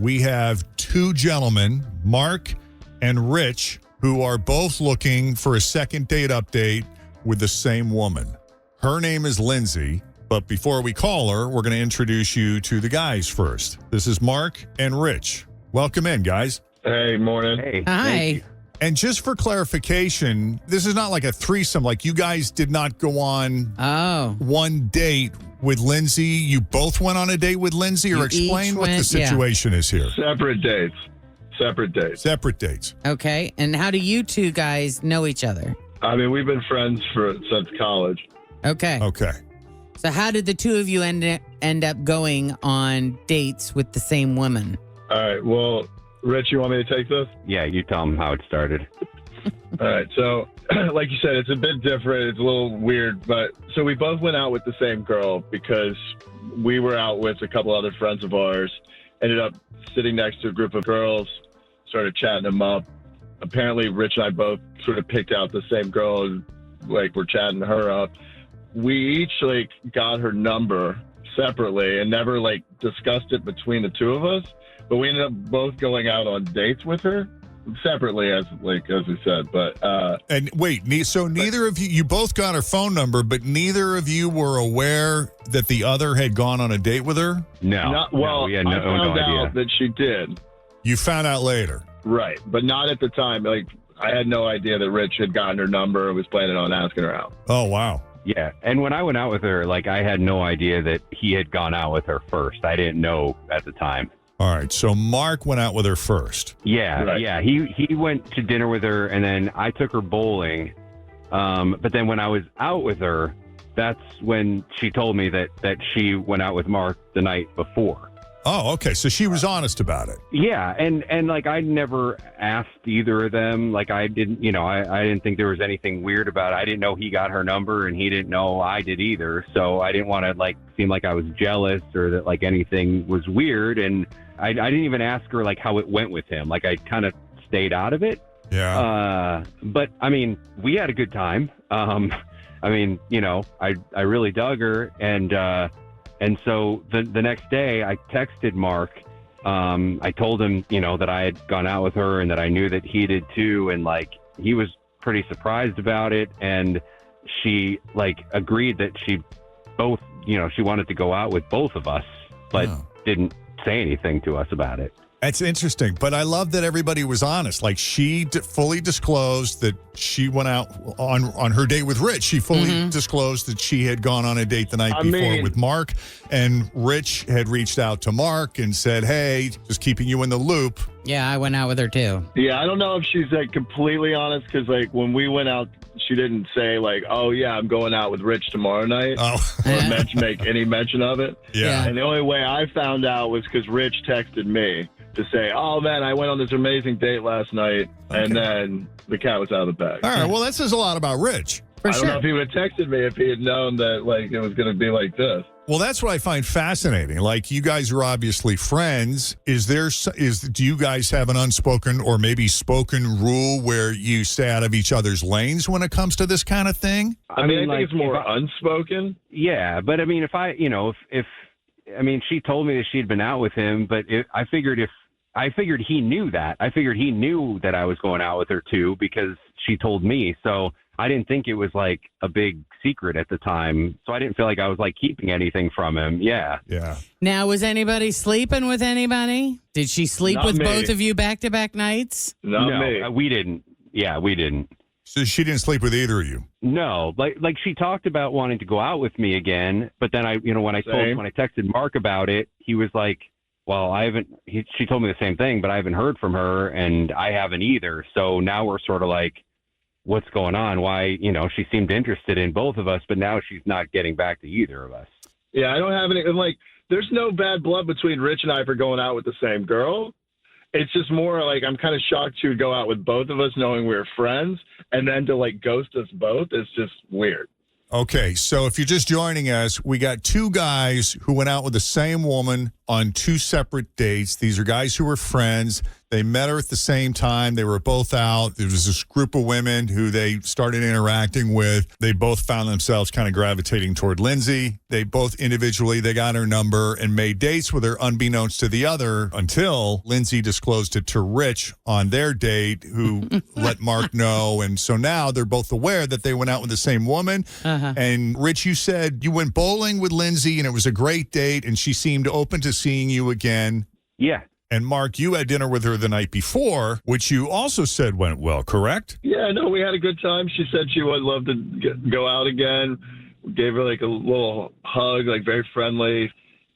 we have two gentlemen, Mark and Rich, who are both looking for a second date update with the same woman. Her name is Lindsay, but before we call her, we're going to introduce you to the guys first. This is Mark and Rich. Welcome in, guys. Hey, morning. Hey. Hi. And just for clarification, this is not like a threesome. Like, you guys did not go on one date with Lindsay. You both went on a date with Lindsay, or explain what the situation is here. Separate dates. Separate dates. Okay. And how do you two guys know each other? I mean, we've been friends since college. Okay. Okay. So how did the two of you end up going on dates with the same woman? All right. Well, Rich, you want me to take this? Yeah, you tell them how it started. All right. So, like you said, it's a bit different. It's a little weird. But so we both went out with the same girl because we were out with a couple other friends of ours, ended up sitting next to a group of girls, started chatting them up. Apparently, Rich and I both sort of picked out the same girl, like we're chatting her up. We each got her number separately and never discussed it between the two of us. But we ended up both going out on dates with her separately, as we said. But and wait, so neither of you both got her phone number, but neither of you were aware that the other had gone on a date with her? No. Well, we had I found idea. out that she did. You found out later. Right, but not at the time. I had no idea that Rich had gotten her number and was planning on asking her out. Oh, wow. Yeah, and when I went out with her, I had no idea that he had gone out with her first. I didn't know at the time. All right, so Mark went out with her first. Yeah, right. Yeah. He went to dinner with her, and then I took her bowling. But then when I was out with her, that's when she told me that she went out with Mark the night before. Oh, okay. So she was honest about it. Yeah, and I never asked either of them. I didn't, I didn't think there was anything weird about it. I didn't know he got her number, and he didn't know I did either. So I didn't want to seem like I was jealous or that anything was weird. And I didn't even ask her how it went with him. I kind of stayed out of it. Yeah. But I mean, we had a good time. I really dug her, and so the next day I texted Mark. I told him, that I had gone out with her and that I knew that he did too. And he was pretty surprised about it. And she agreed that she wanted to go out with both of us, but didn't say anything to us about it. That's interesting, but I love that everybody was honest. She fully disclosed that she went out on her date with Rich. She fully disclosed that she had gone on a date the night before with Mark, and Rich had reached out to Mark and said, hey, just keeping you in the loop. Yeah, I went out with her too. Yeah, I don't know if she's completely honest because when we went out, she didn't say oh yeah, I'm going out with Rich tomorrow night, or make any mention of it. Yeah. And the only way I found out was because Rich texted me to say, oh man, I went on this amazing date last night, and then the cat was out of the bag. All right, well, that says a lot about Rich. For I don't know if he would have texted me if he had known that it was going to be like this. Well, that's what I find fascinating. You guys are obviously friends. Do you guys have an unspoken or maybe spoken rule where you stay out of each other's lanes when it comes to this kind of thing? I think it's more unspoken. Yeah, but I mean, if she told me that she'd been out with him, but I figured he knew that. I figured he knew that I was going out with her too because she told me. So I didn't think it was a big secret at the time. So I didn't feel like I was keeping anything from him. Yeah. Yeah. Now, was anybody sleeping with anybody? Did she sleep Not with me. both of you back-to-back nights? Not me. We didn't. Yeah, we didn't. So she didn't sleep with either of you? No, she talked about wanting to go out with me again, but then when I texted Mark about it, he was like, well, she told me the same thing, but I haven't heard from her and I haven't either. So now we're sort of what's going on? Why, she seemed interested in both of us, but now she's not getting back to either of us. Yeah, I don't have any, there's no bad blood between Rich and I for going out with the same girl. It's just more I'm kind of shocked she would go out with both of us knowing we were friends, and then to ghost us both is just weird. Okay, so if you're just joining us, we got two guys who went out with the same woman on two separate dates. These are guys who were friends. They met her at the same time. They were both out. There was this group of women who they started interacting with. They both found themselves kind of gravitating toward Lindsay. They both individually, they got her number and made dates with her unbeknownst to the other until Lindsay disclosed it to Rich on their date, who let Mark know. And so now they're both aware that they went out with the same woman. And Rich, you said you went bowling with Lindsay and it was a great date and she seemed open to seeing you again. Yeah. And Mark, you had dinner with her the night before, which you also said went well, correct? Yeah, no, we had a good time. She said she would love to go out again. Gave her like a little hug, like very friendly,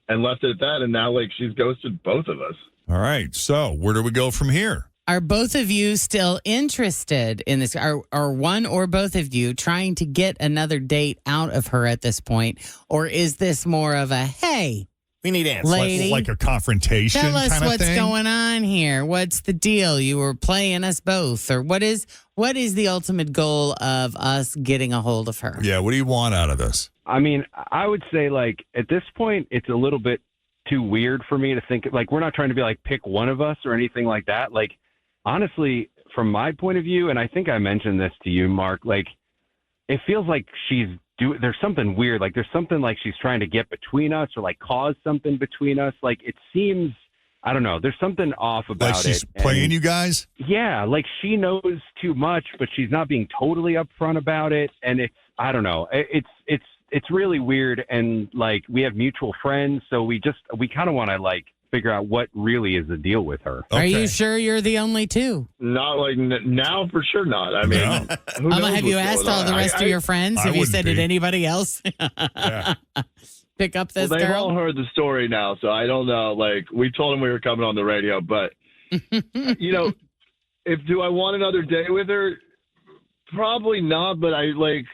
and left it at that. And now like she's ghosted both of us. All right. So where do we go from here? Are both of you still interested in this? Are one or both of you trying to get another date out of her at this point? Or is this more of a, hey, We need answers. lady, Like a confrontation tell us kind of what's thing? going on here? What's the deal? You were playing us both. Or what is the ultimate goal of us getting a hold of her? Yeah, what do you want out of this? I mean, I would say, like, at this point, it's a little bit too weird for me to think, like, we're not trying to be like, pick one of us or anything like that. Like, honestly, from my point of view, and I think I mentioned this to you, Mark, like, it feels like there's something weird. Like, there's something like she's trying to get between us or, like, cause something between us. Like, it seems, I don't know, there's something off about Like she's it. playing And- you guys? Yeah, like she knows too much, but she's not being totally upfront about it. And it's, I don't know, it's really weird. And like we have mutual friends, so we kind of want to like figure out what really is the deal with her. Are you Okay. sure you're the only two? Not like now, for sure not. I mean, No. who knows Have you what's asked going all on? the rest of your friends? I Have you wouldn't said, be. did anybody else Yeah. pick up this Well, they've girl? all heard the story now, so I don't know. Like, we told them we were coming on the radio, but you know, do I want another day with her? Probably not. But I like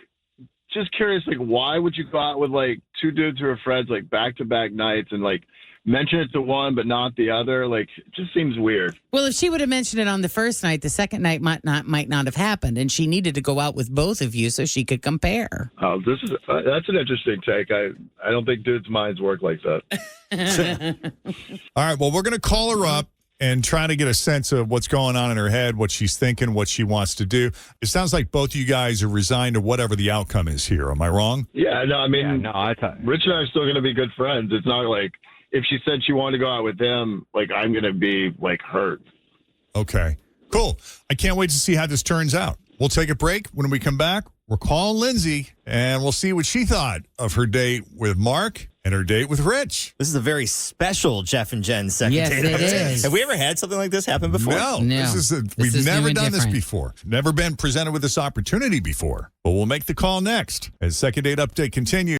just curious, like, why would you go out with like two dudes who are friends, like back-to-back nights, and like mention it to one but not the other? Like, it just seems weird. Well, if she would have mentioned it on the first night, the second night might not have happened, and she needed to go out with both of you so she could compare. Oh, that's an interesting take. I don't think dudes' minds work like that. All right. Well, we're going to call her up and try to get a sense of what's going on in her head, what she's thinking, what she wants to do. It sounds like both of you guys are resigned to whatever the outcome is here. Am I wrong? Yeah, no, I mean, Yeah, no, I thought. Rich and I are still going to be good friends. It's not like if she said she wanted to go out with him, like I'm going to be like hurt. Okay. Cool. I can't wait to see how this turns out. We'll take a break. When we come back, we're calling Lindsay, and we'll see what she thought of her date with Mark and her date with Rich. This is a very special Jeff and Jen second Yes, date. it is. Have we ever had something like this happen before? No, No. we've is never new and done this different. before. Never been presented with this opportunity before. But we'll make the call next as Second Date Update continues.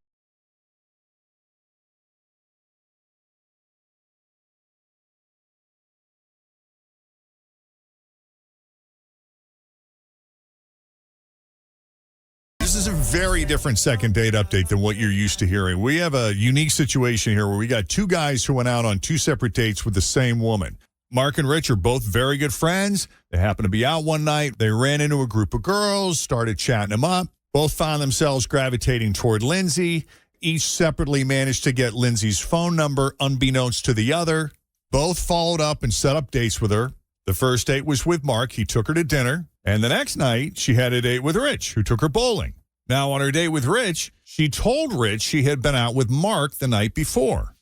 This is a very different second date update than what you're used to hearing. We have a unique situation here where we got two guys who went out on two separate dates with the same woman. Mark and Rich are both very good friends. They happened to be out one night. They ran into a group of girls, started chatting them up. Both found themselves gravitating toward Lindsay. Each separately managed to get Lindsay's phone number unbeknownst to the other. Both followed up and set up dates with her. The first date was with Mark. He took her to dinner. And the next night, she had a date with Rich, who took her bowling. Now, on her date with Rich, she told Rich she had been out with Mark the night before.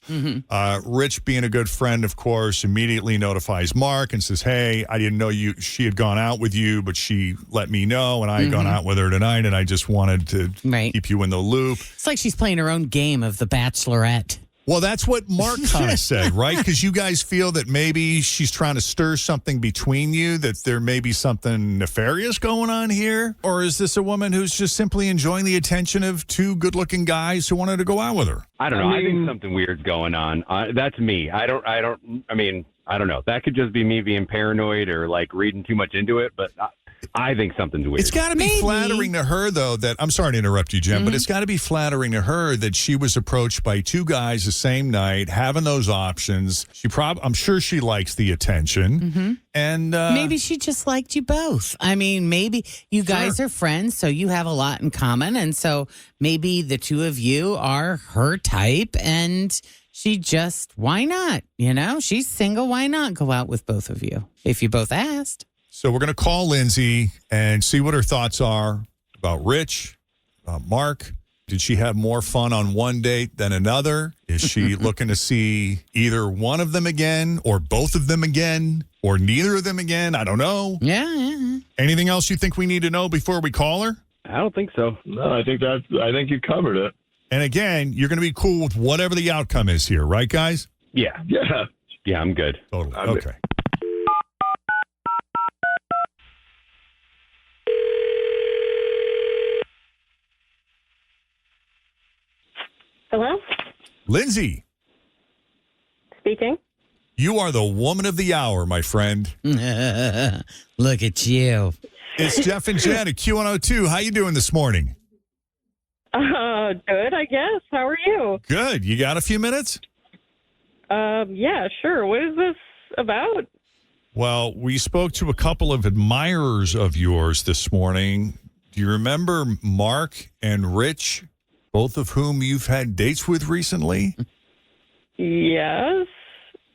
Rich, being a good friend, of course, immediately notifies Mark and says, hey, I didn't know she had gone out with you, but she let me know, and I had gone out with her tonight, and I just wanted to Right. keep you in the loop. It's like she's playing her own game of The Bachelorette. Well, that's what Mark kind of said, right? Because you guys feel that maybe she's trying to stir something between you, that there may be something nefarious going on here? Or is this a woman who's just simply enjoying the attention of two good-looking guys who wanted to go out with her? I don't know. I think something weird's going on. That's me. I mean, I don't know. That could just be me being paranoid or like reading too much into it, but I think something's weird. It's got to be Maybe. flattering to her, though, that I'm sorry to interrupt you, Jen, but it's got to be flattering to her that she was approached by two guys the same night, having those options. I'm sure she likes the attention. And Maybe she just liked you both. I mean, maybe you guys are friends, so you have a lot in common. And so maybe the two of you are her type and she just, why not? You know, she's single. Why not go out with both of you if you both asked? So we're going to call Lindsay and see what her thoughts are about Rich, about Mark. Did she have more fun on one date than another? Is she looking to see either one of them again or both of them again or neither of them again? I don't know. Yeah. Anything else you think we need to know before we call her? I don't think so. No, I think you covered it. And again, you're going to be cool with whatever the outcome is here, right, guys? Yeah. Yeah. Yeah, I'm good. Totally. I'm- Okay. Hello? Lindsay, Speaking. you are the woman of the hour, my friend. Look at you. It's Jeff and Jenn at Q102. How you doing this morning? Good, I guess. How are you? Good. You got a few minutes? Yeah, sure. What is this about? Well, we spoke to a couple of admirers of yours this morning. Do you remember Mark and Rich, both of whom you've had dates with recently? Yes.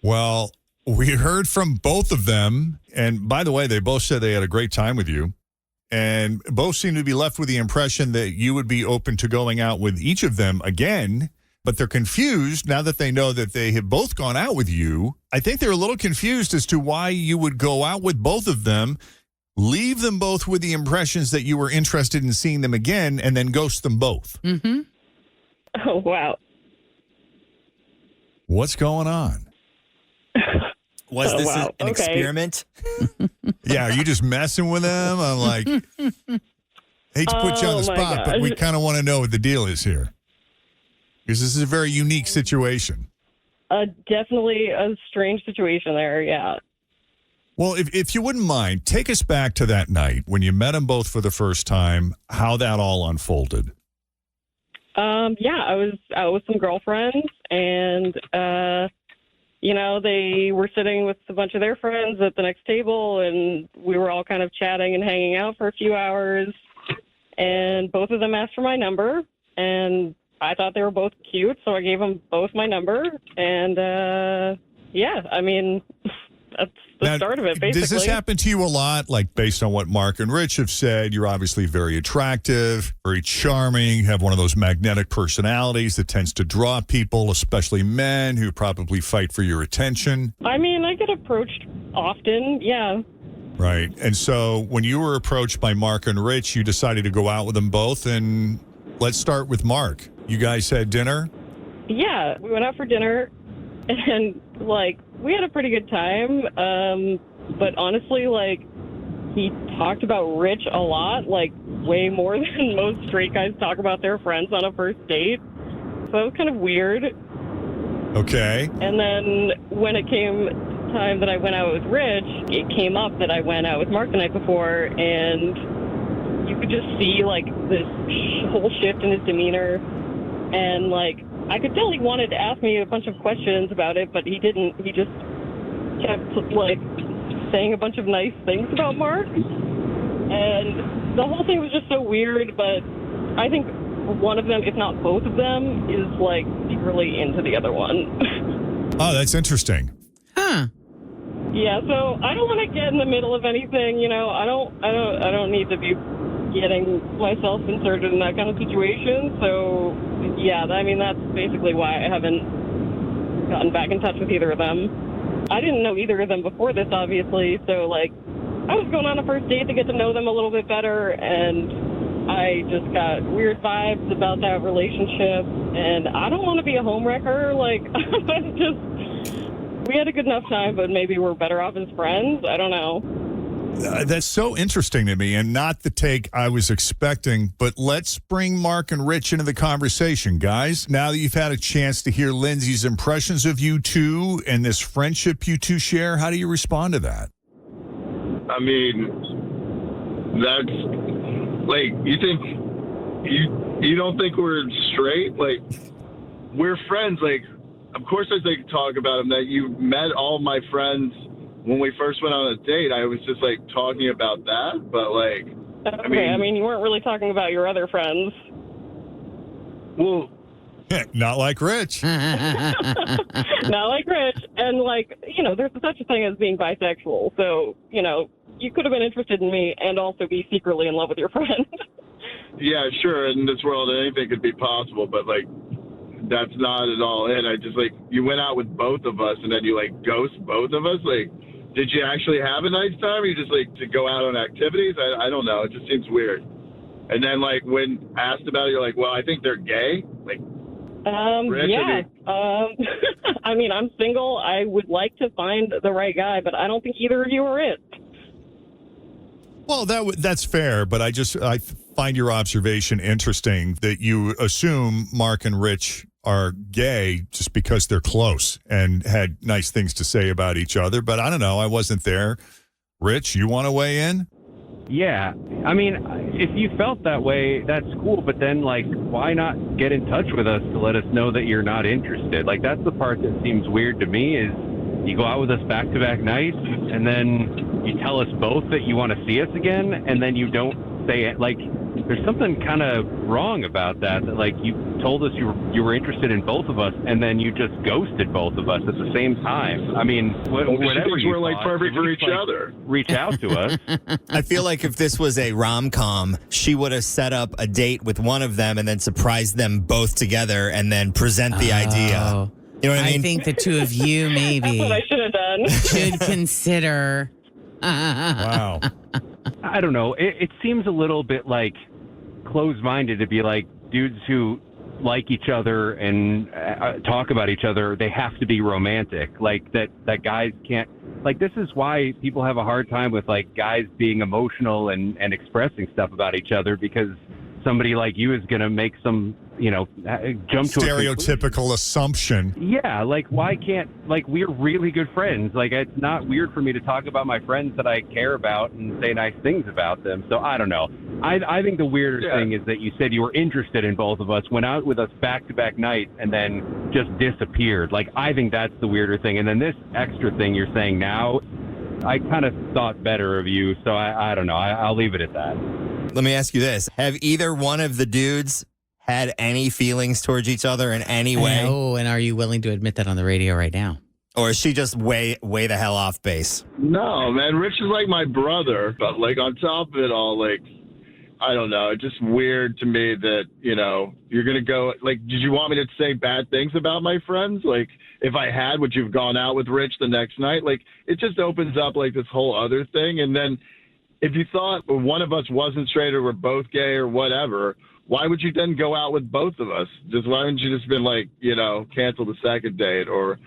Well, we heard from both of them. And by the way, they both said they had a great time with you. And both seem to be left with the impression that you would be open to going out with each of them again. But they're confused now that they know that they have both gone out with you. I think they're a little confused as to why you would go out with both of them, leave them both with the impressions that you were interested in seeing them again, and then ghost them both. Mm-hmm. Oh, wow. What's going on? Was Oh, this wow. an Okay. experiment? Yeah, are you just messing with them? I'm like, hate to put you on the Oh, my spot, but gosh. we kind of want to know what the deal is here. Because this is a very unique situation. Definitely a strange situation there, yeah. Well, if you wouldn't mind, take us back to that night when you met them both for the first time, how that all unfolded. Yeah, I was out with some girlfriends, and, they were sitting with a bunch of their friends at the next table, and we were all kind of chatting and hanging out for a few hours, and both of them asked for my number, and I thought they were both cute, so I gave them both my number, and, yeah, I mean, that's the Now, start of it, basically. Does this happen to you a lot? Like, based on what Mark and Rich have said, you're obviously very attractive, very charming, have one of those magnetic personalities that tends to draw people, especially men who probably fight for your attention. I mean, I get approached often, yeah. Right. And so when you were approached by Mark and Rich, you decided to go out with them both. And let's start with Mark. You guys had dinner? Yeah, we went out for dinner, and, we had a pretty good time, but honestly, he talked about Rich a lot, way more than most straight guys talk about their friends on a first date. So it was kind of weird. Okay. And then when it came time that I went out with Rich, it came up that I went out with Mark the night before, and you could just see, this whole shift in his demeanor, and, I could tell he wanted to ask me a bunch of questions about it, but he didn't. He just kept, saying a bunch of nice things about Mark. And the whole thing was just so weird, but I think one of them, if not both of them, is, secretly into the other one. Oh, that's interesting. Huh. Yeah, so I don't want to get in the middle of anything, I don't need to be getting myself inserted in that kind of situation. So, yeah, I mean, that's basically why I haven't gotten back in touch with either of them. I didn't know either of them before this, obviously, so, I was going on a first date to get to know them a little bit better, and I just got weird vibes about that relationship, and I don't want to be a homewrecker. We had a good enough time, but maybe we're better off as friends. I don't know. That's so interesting to me, and not the take I was expecting, but let's bring Mark and Rich into the conversation, guys. Now that you've had a chance to hear Lindsay's impressions of you two and this friendship you two share, how do you respond to that? I mean, that's you think you don't think we're straight? We're friends. Of course, I talk about him that you met all my friends when we first went on a date. I was just talking about that, but Okay, I mean, you weren't really talking about your other friends. well, Not like Rich. Not like Rich. And, like, you know, there's such a thing as being bisexual. So, you know, you could have been interested in me and also be secretly in love with your friend. Yeah, sure. In this world, anything could be possible, but like, that's not at all it. I just like you went out with both of us, and then you like ghost both of us. Like, did you actually have a nice time, or you just like to go out on activities? I don't know. It just seems weird. And then like when asked about it, you're like, well, I think they're gay. Like, Rich, yeah. I mean, I'm single. I would like to find the right guy, but I don't think either of you are it. Well, that's fair, but I find your observation interesting that you assume Mark and Rich are gay just because they're close and had nice things to say about each other. But I don't know. I wasn't there. Rich, you want to weigh in? Yeah. I mean, if you felt that way, that's cool. But then, like, why not get in touch with us to let us know that you're not interested? Like, that's the part that seems weird to me is you go out with us back-to-back nights, and then you tell us both that you want to see us again, and then you don't say it. Like, there's something kind of wrong about that, like, you told us you were interested in both of us, and then you just ghosted both of us at the same time. I mean, whatever you we're, like, perfect for each other. Reach out to us. I feel like if this was a rom-com, she would have set up a date with one of them and then surprised them both together and then present the idea. You know what I mean? I think the two of you maybe That's what I should have done. should consider. Wow. I don't know. It seems a little bit like closed-minded to be like dudes who like each other and talk about each other. They have to be romantic. Like that guys can't. Like this is why people have a hard time with like guys being emotional and expressing stuff about each other because somebody like you is going to make some, you know, jump to a stereotypical assumption. Yeah, like why can't, like we're really good friends. Like it's not weird for me to talk about my friends that I care about and say nice things about them. So I don't know. I think the weirder thing is that you said you were interested in both of us, went out with us back-to-back nights, and then just disappeared. Like I think that's the weirder thing. And then this extra thing you're saying now, I kind of thought better of you. So I don't know. I'll leave it at that. Let me ask you this. Have either one of the dudes had any feelings towards each other in any way? Oh, and are you willing to admit that on the radio right now? Or is she just way the hell off base? No, man. Rich is like my brother, but like on top of it all, like, I don't know. It's just weird to me that, you know, you're going to go, like, did you want me to say bad things about my friends? Like, if I had, would you have gone out with Rich the next night? Like, it just opens up like this whole other thing. And then if you thought one of us wasn't straight or we're both gay or whatever, why would you then go out with both of us? Just why wouldn't you just been like, you know, cancel the second date or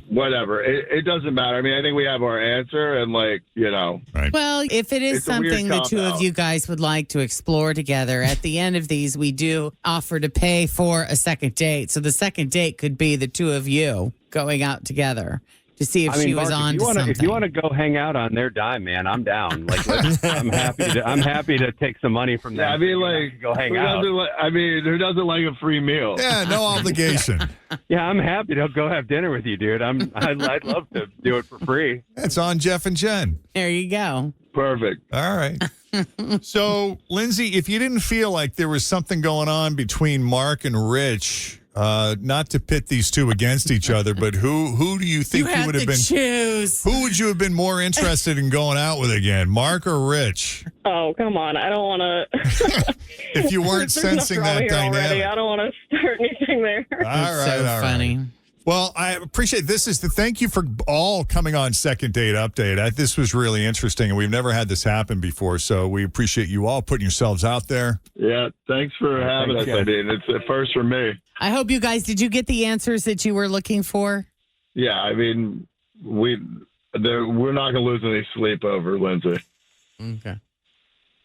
whatever? It doesn't matter. I mean, I think we have our answer and like, you know. Right. Well, if it is It's a weird something the two cop-out. of you guys would like to explore together, at the end of these, we do offer to pay for a second date. So the second date could be the two of you going out together to see if she was Mark, on to something. If you want to go hang out on their dime, man, I'm down. Like, I'm happy to take some money from them. Yeah, I mean, like, go hang who out. who doesn't like a free meal? Yeah, no obligation. Yeah, I'm happy to go have dinner with you, dude. I'd love to do it for free. It's on Jeff and Jen. There you go. Perfect. All right. So, Lindsay, if you didn't feel like there was something going on between Mark and Rich, not to pit these two against each other, but who do you think you would have been? Choose. Who would you have been more interested in going out with again, Mark or Rich? Oh, come on. I don't want to. If you weren't sensing that dynamic. I don't want to start anything there. All right, So all funny. right. Well, I appreciate this. Thank you for all coming on Second Date Update. This was really interesting, and we've never had this happen before. So we appreciate you all putting yourselves out there. Yeah, thanks for having us. Thanks, I mean, it's a first for me. I hope you guys, did you get the answers that you were looking for? Yeah, I mean, we're not going to lose any sleep over Lindsay. Okay.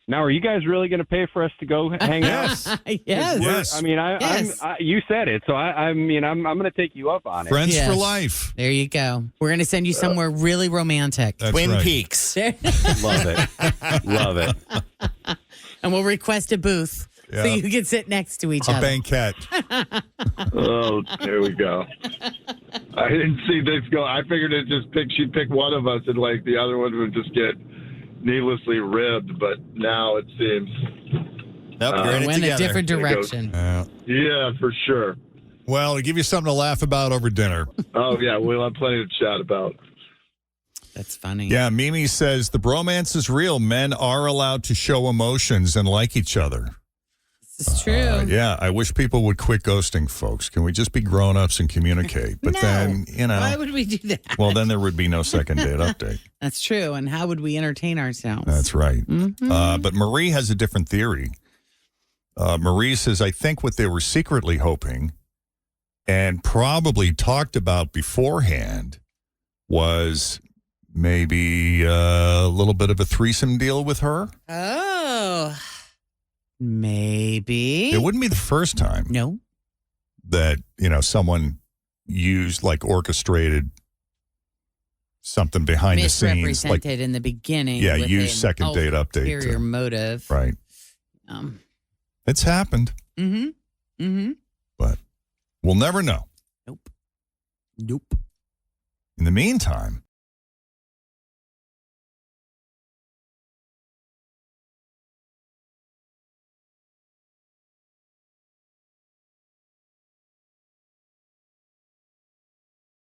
Now, are you guys really going to pay for us to go hang out? Yes. Yes. I mean, Yes. you said it, so I mean, I'm going to take you up on it. Friends Yes. for life. There you go. We're going to send you somewhere really romantic. That's Twin right. Peaks. Love it. Love it. And we'll request a booth so Yeah. you can sit next to each A other. banquet. Oh, there we go. I didn't see this go. I figured she'd pick one of us and like the other one would just get needlessly ribbed, but now it seems Nope, you're in it Went a together. different There it goes. direction. yeah, for sure. Well, to give you something to laugh about over dinner. Oh, yeah, we'll have plenty to chat about. That's funny. Yeah, Mimi says the bromance is real. Men are allowed to show emotions and like each other. This is true. Yeah, I wish people would quit ghosting folks. Can we just be grown-ups and communicate? But No. then, Why would we do that? well, then there would be no second date update. That's true. And how would we entertain ourselves? That's right. Mhm. But Marie has a different theory. Marie says, I think what they were secretly hoping and probably talked about beforehand was maybe a little bit of a threesome deal with her. Oh, maybe. It wouldn't be the first time No. that, someone used like orchestrated something behind the scenes. Like, Misrepresented in the beginning. yeah, with use an second date update. ulterior motive. Right. It's happened, Mm-hmm. but we'll never know. Nope. In the meantime,